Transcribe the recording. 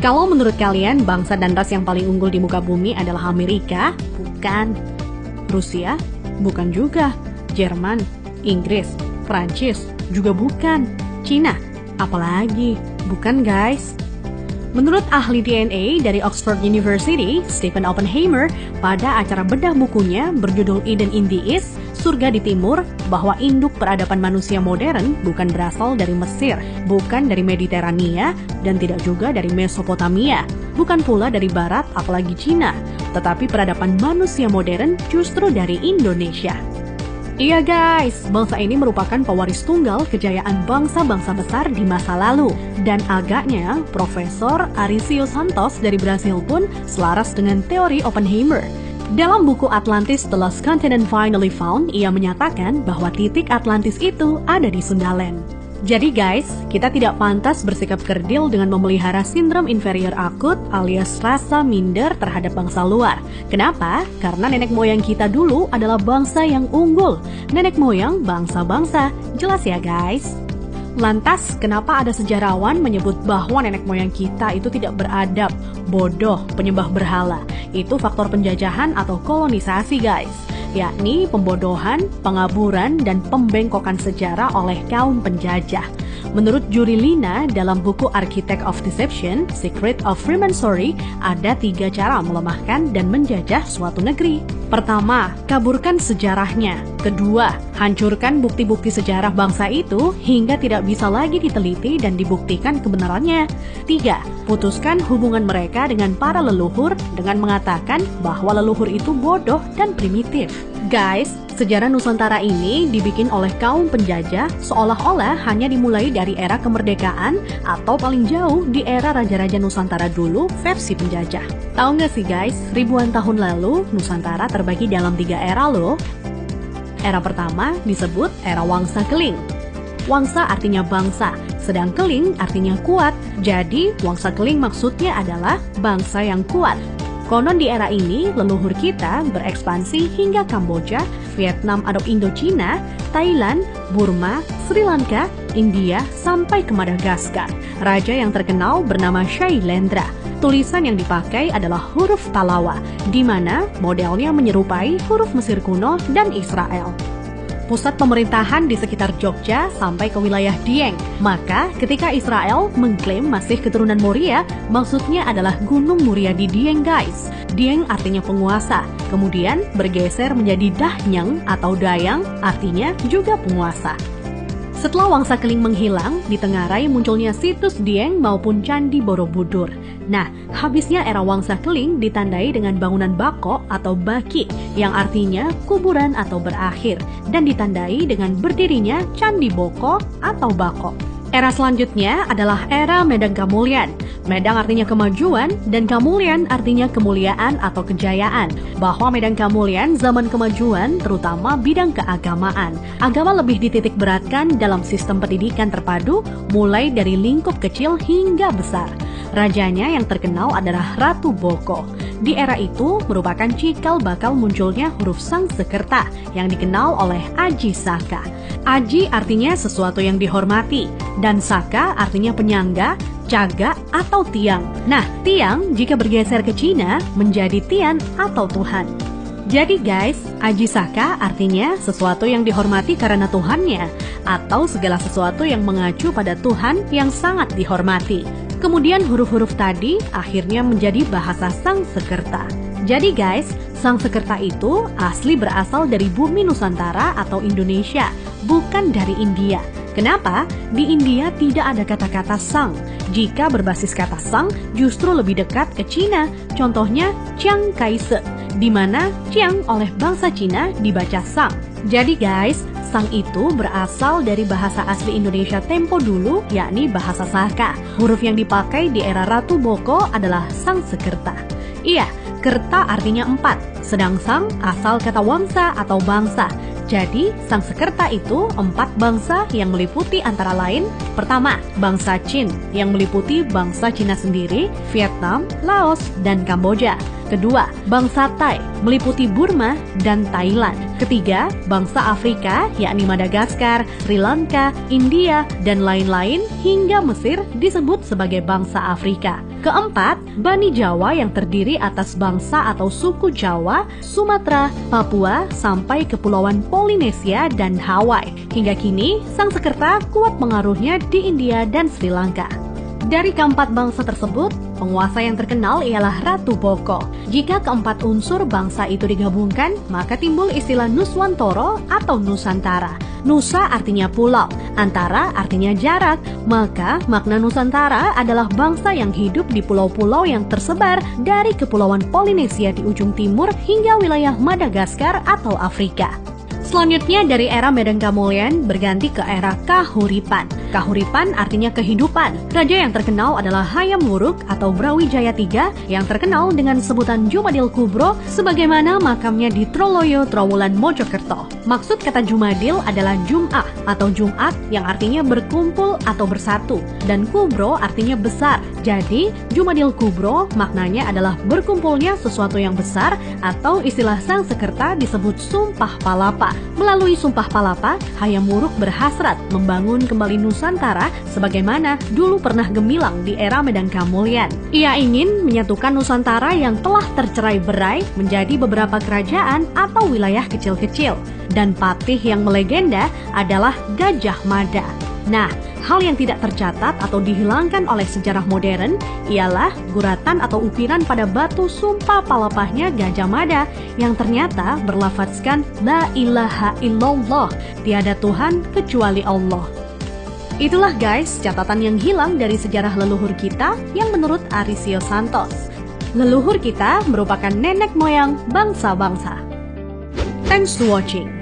Kalau menurut kalian bangsa dan ras yang paling unggul di muka bumi adalah Amerika? Bukan. Rusia? Bukan juga. Jerman? Inggris? Prancis? Juga bukan. Cina? Apalagi? Bukan guys. Menurut ahli DNA dari Oxford University, Stephen Oppenheimer, pada acara bedah bukunya berjudul Eden in the East, Surga di Timur, bahwa induk peradaban manusia modern bukan berasal dari Mesir, bukan dari Mediterania, dan tidak juga dari Mesopotamia, bukan pula dari Barat apalagi Cina, tetapi peradaban manusia modern justru dari Indonesia. Iya guys, bangsa ini merupakan pewaris tunggal kejayaan bangsa-bangsa besar di masa lalu. Dan agaknya, Profesor Arício Santos dari Brasil pun selaras dengan teori Oppenheimer. Dalam buku Atlantis The Lost Continent Finally Found, ia menyatakan bahwa titik Atlantis itu ada di Sundaland. Jadi guys, kita tidak pantas bersikap kerdil dengan memelihara sindrom inferior akut alias rasa minder terhadap bangsa luar. Kenapa? Karena nenek moyang kita dulu adalah bangsa yang unggul. Nenek moyang bangsa-bangsa. Jelas ya guys? Lantas, kenapa ada sejarawan menyebut bahwa nenek moyang kita itu tidak beradab, bodoh, penyembah berhala? Itu faktor penjajahan atau kolonisasi guys, yakni pembodohan, pengaburan, dan pembengkokan sejarah oleh kaum penjajah. Menurut Juri Lina dalam buku Architect of Deception, Secret of Freemasonry, ada 3 cara melemahkan dan menjajah suatu negeri. Pertama, kaburkan sejarahnya. Kedua, hancurkan bukti-bukti sejarah bangsa itu hingga tidak bisa lagi diteliti dan dibuktikan kebenarannya. 3, putuskan hubungan mereka dengan para leluhur dengan mengatakan bahwa leluhur itu bodoh dan primitif. Guys, sejarah Nusantara ini dibikin oleh kaum penjajah seolah-olah hanya dimulai dari era kemerdekaan atau paling jauh di era Raja-Raja Nusantara dulu versi penjajah. Tahu nggak sih guys, ribuan tahun lalu Nusantara terbagi dalam 3 era loh. Era pertama disebut era Wangsa Keling. Wangsa artinya bangsa, sedang Keling artinya kuat. Jadi Wangsa Keling maksudnya adalah bangsa yang kuat. Konon di era ini, leluhur kita berekspansi hingga Kamboja, Vietnam atau Indochina, Thailand, Burma, Sri Lanka, India, sampai ke Madagaskar. Raja yang terkenal bernama Shailendra. Tulisan yang dipakai adalah huruf Talawa, di mana modelnya menyerupai huruf Mesir kuno dan Israel. Pusat pemerintahan di sekitar Jogja sampai ke wilayah Dieng. Maka ketika Israel mengklaim masih keturunan Moria, maksudnya adalah Gunung Muria di Dieng guys. Dieng artinya penguasa, kemudian bergeser menjadi Dahnyang atau Dayang, artinya juga penguasa. Setelah Wangsa Keling menghilang, di Tenggarai munculnya situs Dieng maupun Candi Borobudur. Nah, habisnya era Wangsa Keling ditandai dengan bangunan Bako atau Baki, yang artinya kuburan atau berakhir, dan ditandai dengan berdirinya Candi Boko atau Bako. Era selanjutnya adalah era Medang Kamulyan. Medang artinya kemajuan dan Kamulyan artinya kemuliaan atau kejayaan. Bahwa Medang Kamulyan zaman kemajuan terutama bidang keagamaan. Agama lebih dititik beratkan dalam sistem pendidikan terpadu mulai dari lingkup kecil hingga besar. Rajanya yang terkenal adalah Ratu Boko. Di era itu merupakan cikal bakal munculnya huruf Sangsekerta yang dikenal oleh Aji Saka. Aji artinya sesuatu yang dihormati, dan Saka artinya penyangga, caga, atau tiang. Nah, tiang jika bergeser ke Cina menjadi Tian atau Tuhan. Jadi guys, Aji Saka artinya sesuatu yang dihormati karena Tuhannya, atau segala sesuatu yang mengacu pada Tuhan yang sangat dihormati. Kemudian huruf-huruf tadi akhirnya menjadi bahasa Sangsekerta. Jadi guys, Sangsekerta itu asli berasal dari bumi Nusantara atau Indonesia, bukan dari India. Kenapa? Di India tidak ada kata-kata sang. Jika berbasis kata sang, justru lebih dekat ke Cina. Contohnya Chiang Kai-shek, di mana Chiang oleh bangsa Cina dibaca sang. Jadi guys, sang itu berasal dari bahasa asli Indonesia tempo dulu, yakni bahasa Saka. Huruf yang dipakai di era Ratu Boko adalah Sangsekerta. Iya, kerta artinya 4, sedang sang asal kata wangsa atau bangsa. Jadi, Sangsekerta itu 4 bangsa yang meliputi antara lain, pertama, bangsa Qin yang meliputi bangsa Cina sendiri, Vietnam, Laos, dan Kamboja. Kedua, bangsa Thai, meliputi Burma dan Thailand. Ketiga, bangsa Afrika, yakni Madagaskar, Sri Lanka, India, dan lain-lain hingga Mesir disebut sebagai bangsa Afrika. Keempat, Bani Jawa yang terdiri atas bangsa atau suku Jawa, Sumatera, Papua, sampai Kepulauan Polinesia dan Hawaii. Hingga kini, Sangsekerta kuat pengaruhnya di India dan Sri Lanka. Dari keempat bangsa tersebut, penguasa yang terkenal ialah Ratu Boko. Jika keempat unsur bangsa itu digabungkan, maka timbul istilah Nuswantara atau Nusantara. Nusa artinya pulau, antara artinya jarak, maka makna Nusantara adalah bangsa yang hidup di pulau-pulau yang tersebar dari Kepulauan Polinesia di ujung timur hingga wilayah Madagaskar atau Afrika. Selanjutnya dari era Medan Kamulyan berganti ke era Kahuripan. Kahuripan artinya kehidupan. Raja yang terkenal adalah Hayam Wuruk atau Brawijaya III yang terkenal dengan sebutan Jumadil Kubro sebagaimana makamnya di Troloyo, Trowulan, Mojokerto. Maksud kata Jumadil adalah Jum'ah atau Jumat yang artinya berkumpul atau bersatu dan Kubro artinya besar. Jadi Jumadil Kubro maknanya adalah berkumpulnya sesuatu yang besar atau istilah Sangsekerta disebut Sumpah Palapa. Melalui Sumpah Palapa, Hayam Wuruk berhasrat membangun kembali Nusantara sebagaimana dulu pernah gemilang di era Medan Kamulyan. Ia ingin menyatukan Nusantara yang telah tercerai-berai menjadi beberapa kerajaan atau wilayah kecil-kecil. Dan patih yang melegenda adalah Gajah Mada. Nah, hal yang tidak tercatat atau dihilangkan oleh sejarah modern ialah guratan atau ukiran pada batu sumpah palapahnya Gajah Mada yang ternyata berlafazkan La ilaha illallah, tiada Tuhan kecuali Allah. Itulah guys, catatan yang hilang dari sejarah leluhur kita yang menurut Arisio Santos. Leluhur kita merupakan nenek moyang bangsa-bangsa. Thanks to watching.